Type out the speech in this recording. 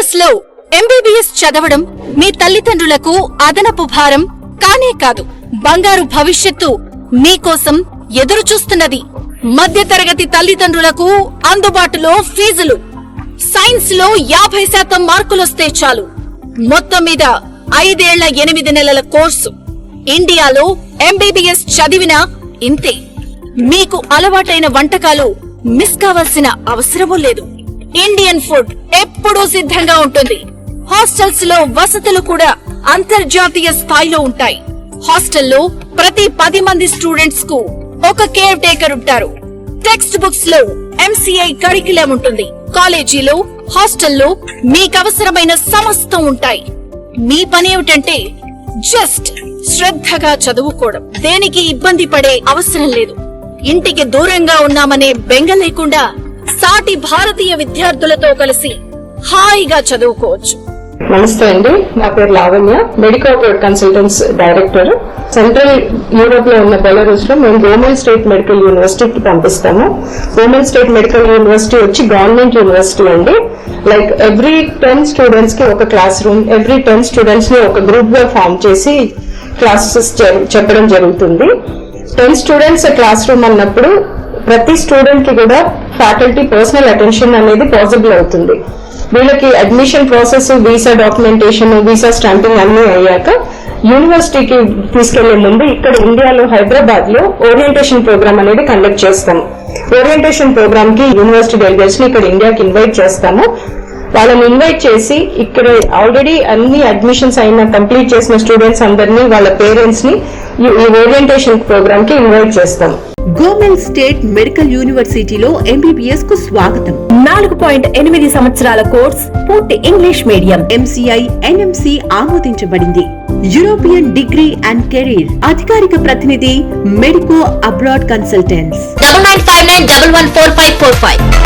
Hostels లో MBBS చదవడం మీ తల్లిదండ్రులకు అదనపు భారం కానే కాదు, బంగారు భవిష్యత్తు మీకోసం ఎదురు చూస్తున్నది. మధ్యతరగతి తల్లిదండ్రులకు అందుబాటులో ఫీజులు. సైన్స్ లో 50% మార్కులొస్తే చాలు. మొత్తం మీద 5 ఏళ్ల 8 నెలల కోర్సు. ఇండియాలో ఎంబీబీఎస్ చదివినా ఇంతే. మీకు అలవాటైన వంటకాలు మిస్ కావాల్సిన అవసరమూ లేదు. ఇండియన్ ఫుడ్ ఎప్పుడూ సిద్ధంగా ఉంటుంది. హాస్టల్స్ లో వసతులు కూడా అంతర్జాతీయ స్థాయిలో ఉంటాయి. హాస్టల్లో ప్రతి 10 మంది స్టూడెంట్స్ కు ఒక కేర్ టేకర్ ఉంటారు. టెక్స్ట్ బుక్స్ లో MCI కరిక్యులం ఉంటుంది. కాలేజీలో, హాస్టల్లో మీకవసరమైన సమస్తం ఉంటాయి. మీ పనేమిటంటే జస్ట్ శ్రద్ధగా చదువుకోవడం. దేనికి ఇబ్బంది పడే అవసరం లేదు. ఇంటికి దూరంగా ఉన్నామనే బెంగ లేకుండా సాటి భారతీయ విద్యార్థులతో కలిసి హాయిగా చదువుకోవచ్చు. నమస్తే అండి, నా పేరు Lavanya, medical consultants director. Central Europe లో ఉన్న బెలారస్ లో మేము గవర్నమెంట్ స్టేట్ మెడికల్ యూనివర్సిటీకి పంపిస్తాము. గవర్నమెంట్ స్టేట్ మెడికల్ యూనివర్సిటీ వచ్చి గవర్నమెంట్ యూనివర్సిటీ అండి. లైక్ ఎవ్రీ 10 స్టూడెంట్స్ కి ఒక క్లాస్ రూమ్, ఎవ్రీ 10 స్టూడెంట్స్ ని ఒక గ్రూప్ గా ఫామ్ చేసి క్లాసెస్ చెప్పడం జరుగుతుంది. 10 స్టూడెంట్స్ క్లాస్ రూమ్ అన్నప్పుడు ప్రతి స్టూడెంట్ కి కూడా ఫ్యాకల్టీ పర్సనల్ అటెన్షన్ అనేది పాసిబుల్ అవుతుంది. వీళ్ళకి admission process, visa documentation, visa stamping అన్ని అయ్యాక యూనివర్సిటీకి తీసుకెళ్లే ముందు ఇక్కడ ఇండియాలో హైదరాబాద్ లో ఓరియంటేషన్ ప్రోగ్రామ్ అనేది కండక్ట్ చేస్తాం. ఓరియంటేషన్ ప్రోగ్రామ్ కి యూనివర్సిటీ డెలిగేట్స్ ని ఇక్కడ ఇండియాకి ఇన్వైట్ చేస్తాము. వాళ్ళని ఇన్వైట్ చేసి ఇక్కడ ఆల్రెడీ అన్ని అడ్మిషన్స్ అయిన కంప్లీట్ చేసిన స్టూడెంట్స్ అందరినీ, వాళ్ళ పేరెంట్స్ ని ఈ ఓరియంటేషన్ ప్రోగ్రామ్ కి ఇన్వైట్ చేస్తాం. గవర్నమెంట్ స్టేట్ మెడికల్ యూనివర్సిటీలో ఎంబీబీఎస్ కు స్వాగతం. 4.8 సంవత్సరాల కోర్స్, పూర్తి ఇంగ్లీష్ మీడియం. MCI NMC ఆమోదించబడింది. European degree and career. అధికారిక ప్రతినిధి మెడికో అబ్రాడ్ కన్సల్టెంట్స్. 9959114545.